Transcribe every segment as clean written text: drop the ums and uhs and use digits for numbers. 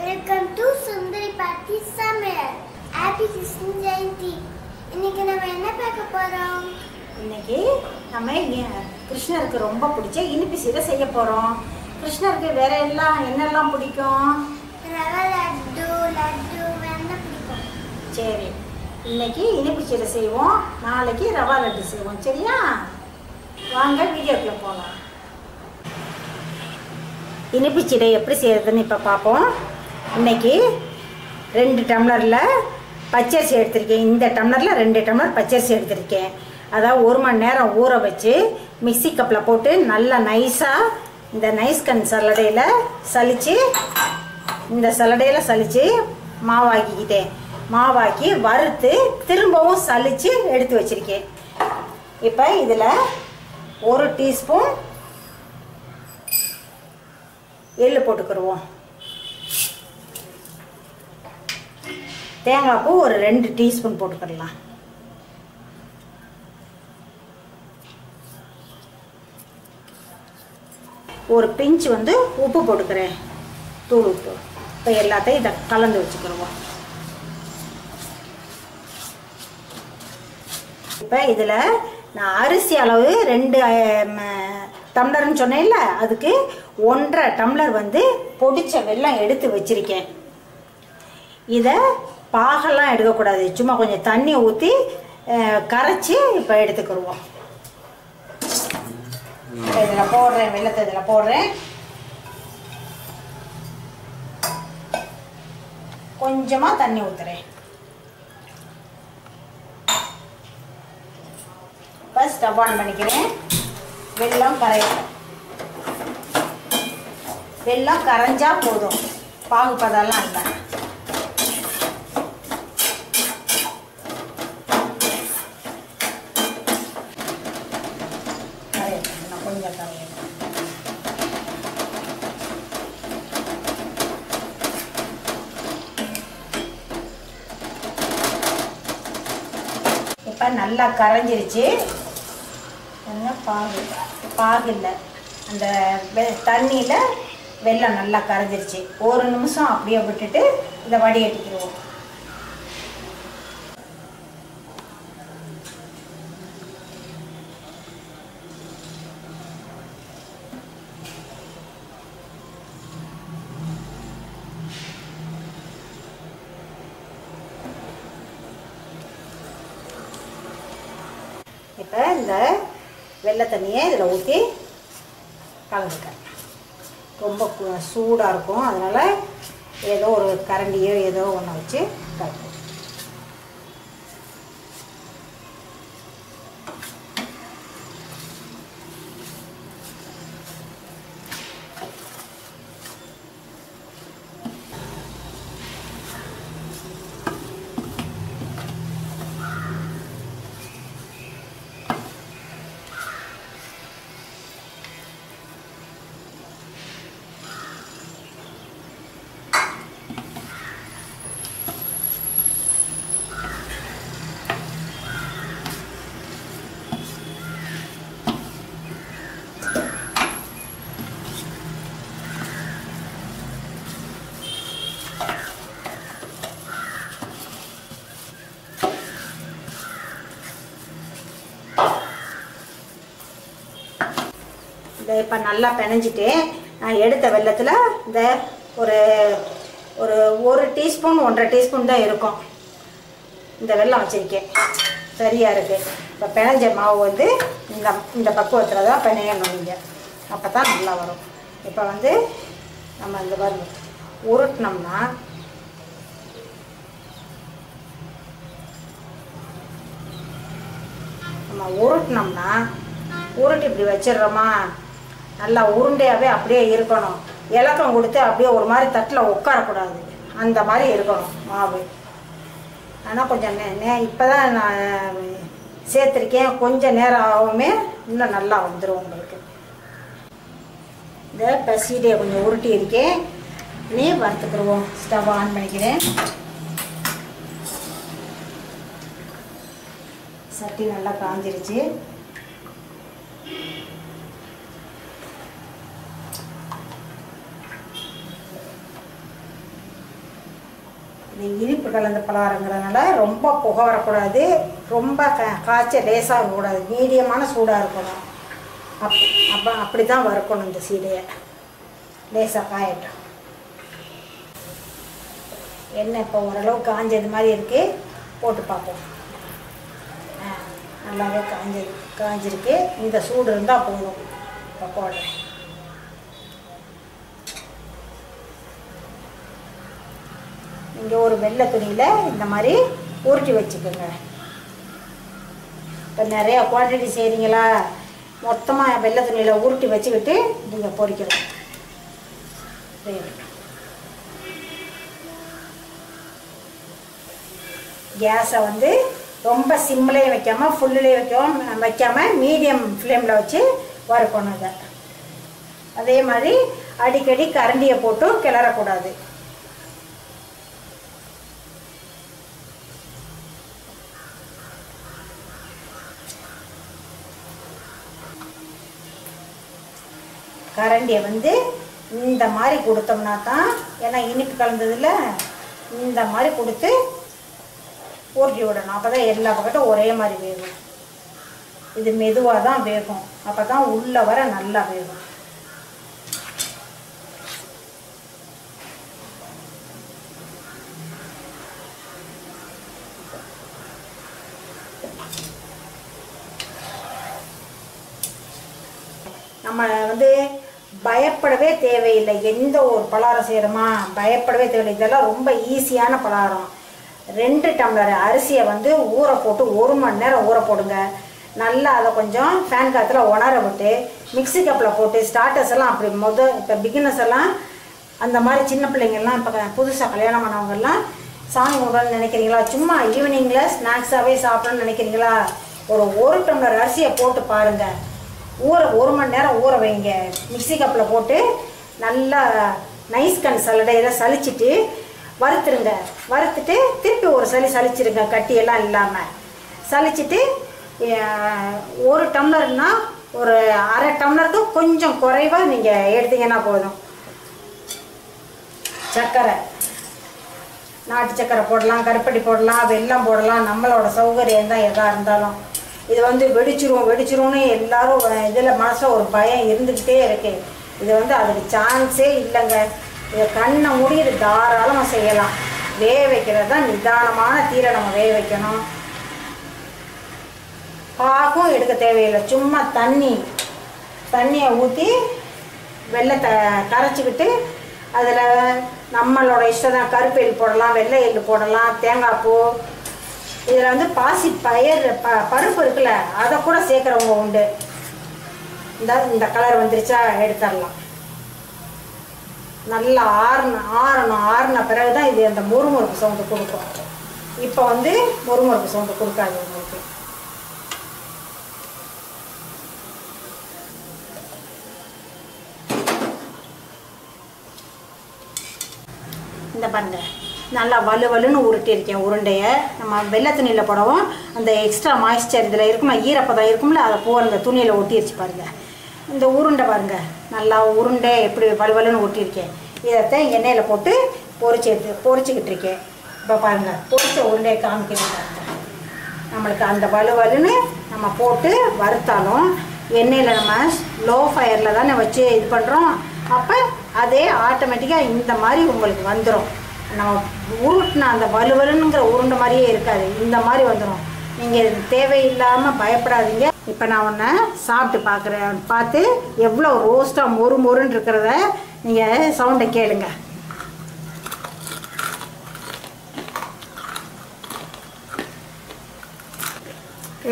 Welcome to Sundari Party Samayal. Happy Krishna Jayanti. இன்னைக்கு நம்ம என்ன பார்க்க போறோம்? இன்னைக்கு நம்ம கிருஷ்ணருக்கு ரொம்ப பிடிச்ச இனிப்பு சீடை செய்ய போறோம். கிருஷ்ணருக்கு வேற எல்லாம் என்னெல்லாம் பிடிக்கும்? ரவா லட்டு வேணா பிடிக்கும். சரி, இன்னைக்கு இனிப்பு சீடை செய்வோம், நாளைக்கு ரவா லட்டு செய்வோம். சரியா? வாங்க வீடியோக்குள்ள போகலாம். இனிப்பு சீடை எப்படி செய்யறதுன்னு இப்போ பார்ப்போம். இன்னைக்கு 2 டம்ளரில் பச்சரிசி எடுத்திருக்கேன். இந்த டம்ளரில் 2 டம்ளர் பச்சரிசி எடுத்திருக்கேன். அதாவது 1 மணி நேரம் ஊற வச்சு மிக்ஸி கப்பில் போட்டு நல்லா நைஸாக இந்த நைஸ் கன் சல்லடையில் சலித்து மாவாக்கிக்கிட்டேன். மாவாக்கி வறுத்து திரும்பவும் சலித்து எடுத்து வச்சுருக்கேன். இப்போ இதில் 1 டீஸ்பூன் எள்ளு போட்டுக்கிடுவோம். தேங்காய் பூ ஒரு 2 டீஸ்பூன் போட்டுக்கிடலாம். ஒரு பிஞ்ச் உப்பு போட்டுக்கிறேன், தூள் உப்பு. இப்போ எல்லாத்தையும் இதை கலந்து வச்சுக்கிடுவோம். இப்போ இதில் நான் அரிசி அளவு 2 டம்ளர்னு சொன்னேன்ல, அதுக்கு 1.5 டம்ளர் பொடிச்ச வெல்லம் எடுத்து வச்சிருக்கேன். இதை பாகெல்லாம் எடுக்கக்கூடாது, சும்மா கொஞ்சம் தண்ணி ஊற்றி கரைச்சி இப்போ எடுத்துக்கிடுவோம். இதில் போடுறேன், வெல்லத்தை இதில் போடுறேன். கொஞ்சமாக தண்ணி ஊற்றுறேன். இப்போ ஸ்டவ் ஆன் பண்ணிக்கிறேன். வெல்லம் கரையணும். வெல்லம் கரைஞ்சா போதும், பாகுபதெல்லாம் இல்லை. கொஞ்சம் கரையணும். இப்போ நல்லா கரைஞ்சிருச்சு. பாகு இல்லை, அந்த தண்ணியில் வெல்லம் நல்லா கரைஞ்சிருச்சு. 1 நிமிஷம் அப்படியே விட்டுட்டு இதை வடிகட்டிக்கிடுவோம். இப்போ இந்த வெள்ளை தண்ணியை இதில் ஊற்றி கலந்துக்கிறேன். ரொம்ப சூடாக இருக்கும், அதனால் ஏதோ ஒரு கரண்டியோ ஏதோ ஒன்று வச்சு கலந்து. இதை இப்போ நல்லா பிணைஞ்சிட்டு நான் எடுத்த வெல்லத்தில் இந்த ஒரு டீஸ்பூன் 1.5 டீஸ்பூன் தான் இருக்கும் இந்த வெல்லம் வச்சுருக்கேன். சரியாக இருக்குது. இப்போ பிணைஞ்ச மாவு இந்த பக்குவத்தில் தான் பிணையணும். நீங்கள் அப்போ தான் நல்லா வரும். இப்போ நம்ம இந்த மாதிரி உருட்டினோம்னா உருட்டி இப்படி வச்சிடுறோமா, நல்லா உருண்டையாகவே அப்படியே இருக்கணும். இலக்கம் கொடுத்து அப்படியே ஒரு மாதிரி தட்டில் உட்காரக்கூடாது, அந்த மாதிரி இருக்கணும் மாவு. ஆனால் கொஞ்சம் இப்போ தான் நான் சேர்த்துருக்கேன், கொஞ்சம் நேரம் ஆகுமே, இன்னும் நல்லா வந்துடும் உங்களுக்கு. இந்த பசீடையை கொஞ்சம் உருட்டி இருக்கேன், நீ வறுத்துக்கிடுவோம். ஸ்டவ் ஆன் பண்ணிக்கிறேன். சட்டி நல்லா காஞ்சிருச்சு. இது இனிப்பு கலந்த பலகாரங்கிறதுனால ரொம்ப புகை வரக்கூடாது, ரொம்ப காய்ச்ச லேசாக இருக்கக்கூடாது, மீடியமான சூடாக இருக்கணும். அப்படி தான் வறுக்கணும். இந்த சீடையை லேசாக காயட்டும். எண்ணெய் இப்போ ஓரளவு காஞ்சது மாதிரி இருக்குது, போட்டு பார்ப்போம். நல்லாவே காஞ்சிருக்கு. இந்த சூடு இருந்தால் போதும். இப்போ போடுறேன். இங்கே ஒரு வெள்ளை துணியில் இந்த மாதிரி உருட்டி வச்சுக்கோங்க. இப்போ நிறையா குவான்டிட்டி செய்கிறீங்களா, மொத்தமாக வெள்ளை துணியில் உருட்டி வச்சுக்கிட்டு நீங்கள் பொரிக்கணும். கேஸை வந்து ரொம்ப சிம்லேயும் வைக்காமல் ஃபுல்லுலேயும் வைக்காமல் மீடியம் ஃப்ளேமில் வச்சு வறுக்கணும். இதை அதே மாதிரி அடிக்கடி கரண்டியை போட்டு கிளறக்கூடாது. கரண்டியை வந்து இந்த மாதிரி கொடுத்தோம்னா தான், ஏன்னா இனிப்பு கலந்ததில் இந்த மாதிரி கொடுத்து ஊற்றி விடணும். அப்போ தான் எல்லா பக்கட்டும் ஒரே மாதிரி வேகும். இது மெதுவாக தான் வேகும், அப்போ தான் உள்ளே வர நல்லா வேகும். நம்ம வந்து பயப்படவே தேவையில்லை. எந்த ஒரு பலகாரம் செய்கிறோமா பயப்படவே தேவையில்லை. இதெல்லாம் ரொம்ப ஈஸியான பலகாரம். 2 டம்ளர் அரிசியை வந்து ஊற போட்டு 1 மணி நேரம் ஊற போடுங்க. நல்லா அதை கொஞ்சம் ஃபேன் காற்றுல உணர விட்டு மிக்ஸி கப்பில் போட்டு ஸ்டார்டர்ஸ் எல்லாம் அப்படி இப்போ பிகினர்ஸ் எல்லாம் அந்த மாதிரி சின்ன பிள்ளைங்கள்லாம் இப்போ புதுசாக கல்யாணம் பண்ணவங்கெல்லாம் சாமி கும்பிடணும்னு நினைக்கிறீங்களா, சும்மா ஈவினிங்கில் ஸ்நாக்ஸாகவே சாப்பிடணும்னு நினைக்கிறீங்களா, ஒரு 1 டம்ளர் அரிசியை போட்டு பாருங்கள். 1 மணி நேரம் ஊற வைங்க. மிக்ஸி கப்பில் போட்டு நல்லா நைஸ் கன் சலடையில் சலிச்சிட்டு வறுத்துருங்க. வறுத்துட்டு திருப்பி ஒரு சலிச்சிருங்க, கட்டியெல்லாம் இல்லாமல் சலிச்சிட்டு 1 டம்ளர்னா ஒரு அரை டம்ளருக்கு கொஞ்சம் குறைவாக நீங்கள் எடுத்தீங்கன்னா போதும். சர்க்கரை, நாட்டு சர்க்கரை போடலாம், கருப்பட்டி போடலாம், வெல்லம் போடலாம், நம்மளோட சௌகரியம் தான் எதாக இருந்தாலும். இது வந்து வெடிச்சிரும்னு எல்லாரும் இதில் மனசில் ஒரு பயம் இருந்துக்கிட்டே இருக்கு. இது வந்து அதுக்கு சான்ஸே இல்லைங்க. இதை கண்ணை மூடி இது தாராளமாக செய்யலாம். வேக வைக்கிறது தான் நிதானமான தீரை நம்ம வேக வைக்கணும். பாகும் எடுக்க தேவையில்லை. சும்மா தண்ணியை ஊற்றி வெள்ளத்தை கரைச்சிக்கிட்டு அதில் நம்மளோட இஷ்டம் தான். கருப்பு எள் போடலாம், வெள்ளை எள் போடலாம், தேங்காய் பூ. இதில் வந்து பாசி பருப்பு இருக்குல்ல, அதை கூட சேர்க்குறவங்க உண்டு. இந்த கலர் வந்துருச்சா, எடுத்துடலாம். நல்லா ஆறின பிறகு தான் இது அந்த முறுமுறுப்பு சவுண்டு கொடுக்கும். இப்போ வந்து முறுமுறுப்பு சவுண்டு கொடுக்காது உங்களுக்கு. இந்த பாருங்க, நல்லா வலுவலுன்னு உருட்டியிருக்கேன் உருண்டையை. நம்ம வெள்ளை துணியில் போடவும் அந்த எக்ஸ்ட்ரா மாய்ஸ்சர் இதில் இருக்கும்ல, ஈரப்பதம் இருக்கும்ல, அதை அந்த துணியில் ஒட்டிடுச்சு பாருங்கள். இந்த உருண்டை பாருங்கள், நல்லா உருண்டை எப்படி வலுவலுன்னு ஒட்டியிருக்கேன். இதைத்தான் எண்ணெயில் போட்டு பொரிச்சுக்கிட்டு இருக்கேன். இப்போ பாருங்கள், பொரிச்ச உருண்டையை காமிக்கிறேன் பாருங்கள். நம்மளுக்கு அந்த வலுவலுன்னு நம்ம போட்டு வறுத்தாலும் எண்ணெயில் நம்ம லோ ஃபயரில் தானே வச்சு இது பண்ணுறோம். அப்போ அதே ஆட்டோமேட்டிக்காக இந்த மாதிரி உங்களுக்கு வந்துடும். நம்ம உருட்டின அந்த வலுவலுங்கிற உருண்டை மாதிரியே இருக்காது, இந்த மாதிரி வந்துடும். நீங்கள் தேவையில்லாமல் பயப்படாதீங்க. இப்போ நான் ஒன்று சாப்பிட்டு பார்த்து எவ்வளோ ரோஸ்ட்டாக மொறுன்னு இருக்கிறத நீங்கள் சவுண்டை கேளுங்க.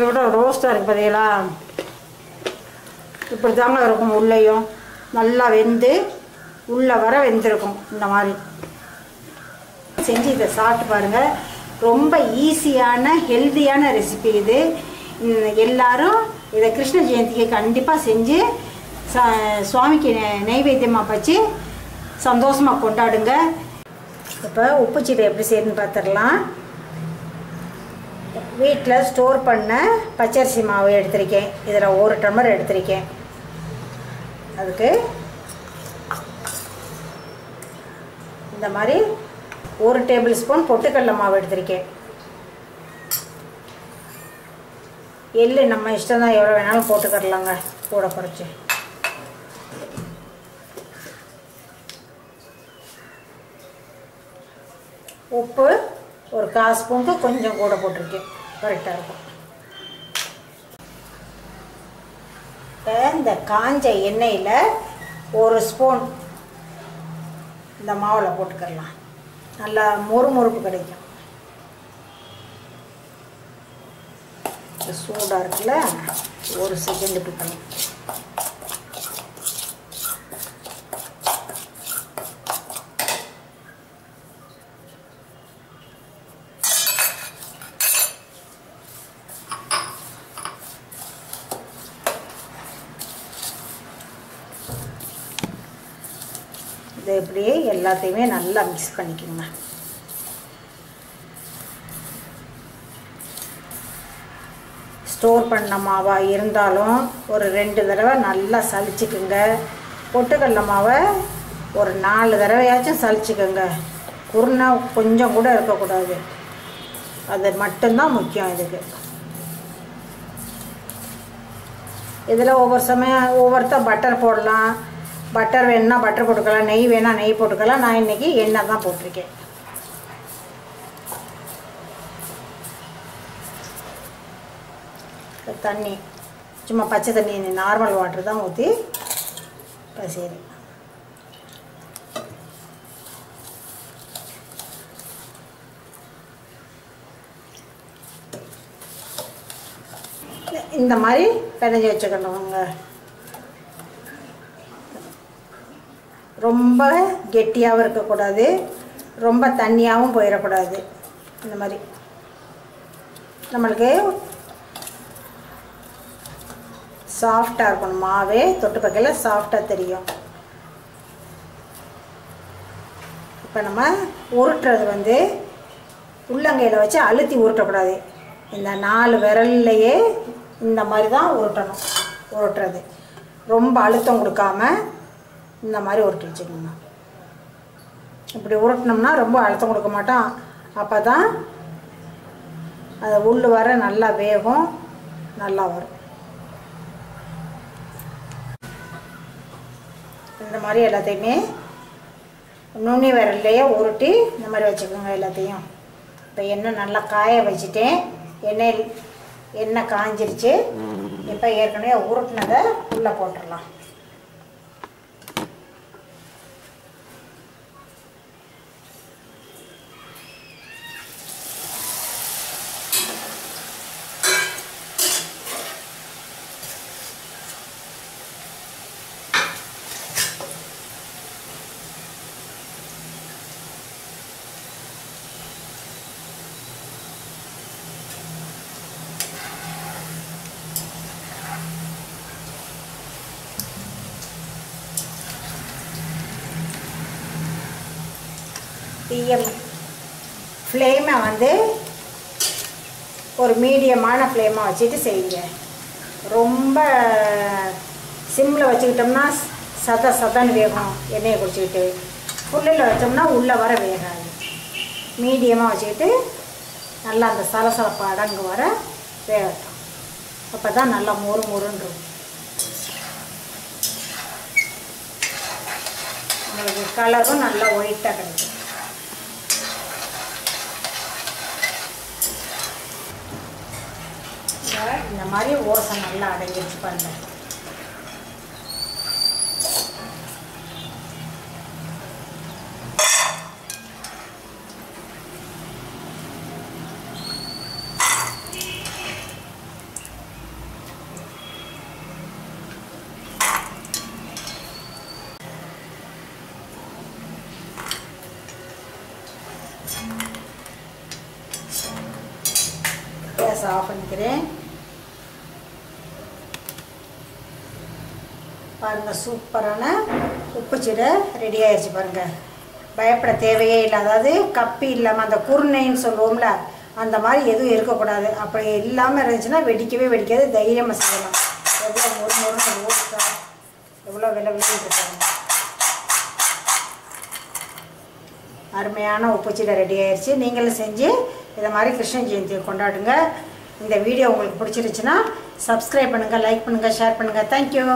எவ்வளோ ரோஸ்ட்டாக இருக்குது பார்த்தீங்களா? இப்படி தாங்க இருக்கும். உள்ளேயும் நல்லா வெந்து உள்ளே வர வெந்திருக்கும். இந்த மாதிரி செஞ்சு இதை சாப்பிட்டு பாருங்கள். ரொம்ப ஈஸியான ஹெல்த்தியான ரெசிபி இது. எல்லாரும் இதை கிருஷ்ண ஜெயந்திக்கு கண்டிப்பாக செஞ்சு சுவாமிக்கு நைவேத்தியமாக வச்சு சந்தோஷமாக கொண்டாடுங்க. இப்போ உப்பு சீடை எப்படி செய்யணும்னு பார்த்துடலாம். வீட்டில் ஸ்டோர் பண்ண பச்சரிசி மாவு எடுத்திருக்கேன். இதில் 1 டம்ளர் எடுத்திருக்கேன். அதுக்கு இந்த மாதிரி 1 டேபிள் ஸ்பூன் பொட்டுக்கடலை மாவு எடுத்திருக்கேன். எள்ளு நம்ம இஷ்டம் தான், எவ்வளோ வேணாலும் போட்டுக்கறலாங்க, கூட குறைச்சி. உப்பு ஒரு 1/4 ஸ்பூனுக்கு கொஞ்சம் கூட போட்டிருக்கேன், கரெக்டாக இருக்கும். இந்த காஞ்ச எண்ணெயில் 1 ஸ்பூன் இந்த மாவில் போட்டுக்கலாம், நல்லா மொறுமொறுப்பு கிடைக்கும். சூடாக இருக்குல்ல, 1 செகண்ட் இப்படி பண்ணி இதை இப்படியே எல்லாத்தையுமே நல்லா மிக்ஸ் பண்ணிக்கோங்க. ஸ்டோர் பண்ண மாவாக இருந்தாலும் ஒரு 2 தடவை நல்லா சலிச்சுக்குங்க. பொட்டுக்கடலை மாவை ஒரு 4 தடவையாச்சும் சலிச்சுக்கோங்க. குருணை கொஞ்சம் கூட இருக்கக்கூடாது, அது மட்டும்தான் முக்கியம் இதுக்கு. இதில் ஒவ்வொரு சமயம் ஒவ்வொருத்தர் பட்டர் போடலாம், பட்டர் வேணுன்னா பட்டர் போட்டுக்கலாம், நெய் வேணால் நெய் போட்டுக்கலாம். நான் இன்றைக்கி எண்ணெய் தான் போட்டிருக்கேன். தண்ணி சும்மா பச்சை தண்ணி, நார்மல் வாட்டர் தான் ஊற்றி சரி. இந்த மாதிரி பிணைஞ்சி வச்சுக்கணுங்க. ரொம்ப கெட்டியாகவும் இருக்கக்கூடாது, ரொம்ப தண்ணியாகவும் போயிடக்கூடாது. இந்த மாதிரி நம்மளுக்கு சாஃப்டாக இருக்கணும். மாவே தொட்டு பக்கையில் சாஃப்டாக தெரியும். இப்போ நம்ம உருட்டுறது உள்ளங்கையில் வச்சு அழுத்தி உருட்டக்கூடாது. இந்த 4 விரல்லையே இந்த மாதிரி தான் உருட்டணும். உருட்டுறது ரொம்ப அழுத்தம் கொடுக்காம இந்த மாதிரி உருட்டி வச்சுக்கோங்க. இப்படி உருட்டினோம்னா ரொம்ப அழுத்தம் கொடுக்க மாட்டோம். அப்போ தான் அது உள்ள வர நல்லா வேகும், நல்லா வரும். இந்த மாதிரி எல்லாத்தையுமே நுனி விரல்லையே உருட்டி இந்த மாதிரி வச்சுக்கோங்க எல்லாத்தையும். இப்போ எண்ணெய் நல்லா காய வச்சுட்டேன். எண்ணெய் காஞ்சிருச்சு. இப்போ ஏற்கனவே உருட்டினதை உள்ளே போட்டுடலாம். ஃப்ளேமை ஒரு மீடியமான ஃப்ளேமாக வச்சுட்டு செய்யுங்க. ரொம்ப சிம்மில் வச்சுக்கிட்டோம்னா சதன்னு வேகும், எண்ணெயை குடிச்சிக்கிட்டு. ஃபுல்லில் வச்சோம்னா உள்ளே வர வேகாது. மீடியமாக வச்சுக்கிட்டு நல்லா அந்த சலசலப்பு அடங்கு வர வேகட்டும். அப்போ தான் நல்லா மொறுன்னு உங்களுக்கு கலரும் நல்லா ஒயிட்டாக கிடைக்கும். இந்த மாதிரி ஓசை நல்லா அடங்கிடுச்சு பாருங்க. கேஸ் ஆஃப் பண்ணிக்கிறேன். பாருங்கள், சூப்பரான உப்பு சீடை ரெடி ஆயிடுச்சு பாருங்கள். பயப்பட தேவையே இல்லை. அதாவது கப்பி இல்லாமல் அந்த குருணைன்னு சொல்லுவோம்ல, அந்த மாதிரி எதுவும் இருக்கக்கூடாது. அப்படி இல்லாமல் இருந்துச்சுன்னா வெடிக்கவே வெடிக்காது. தைரியமாக செய்யலாம். எவ்வளோ மொறுன்னு ரோஸ்டா, எவ்வளோ விலை இருக்காங்க. அருமையான உப்பு சீடை ரெடி ஆயிடுச்சு. நீங்களும் செஞ்சு இதை மாதிரி கிருஷ்ண ஜெயந்தியை கொண்டாடுங்க. இந்த வீடியோ உங்களுக்கு பிடிச்சிருச்சுன்னா சப்ஸ்கிரைப் பண்ணுங்கள், லைக் பண்ணுங்கள், ஷேர் பண்ணுங்கள். தேங்க்யூ.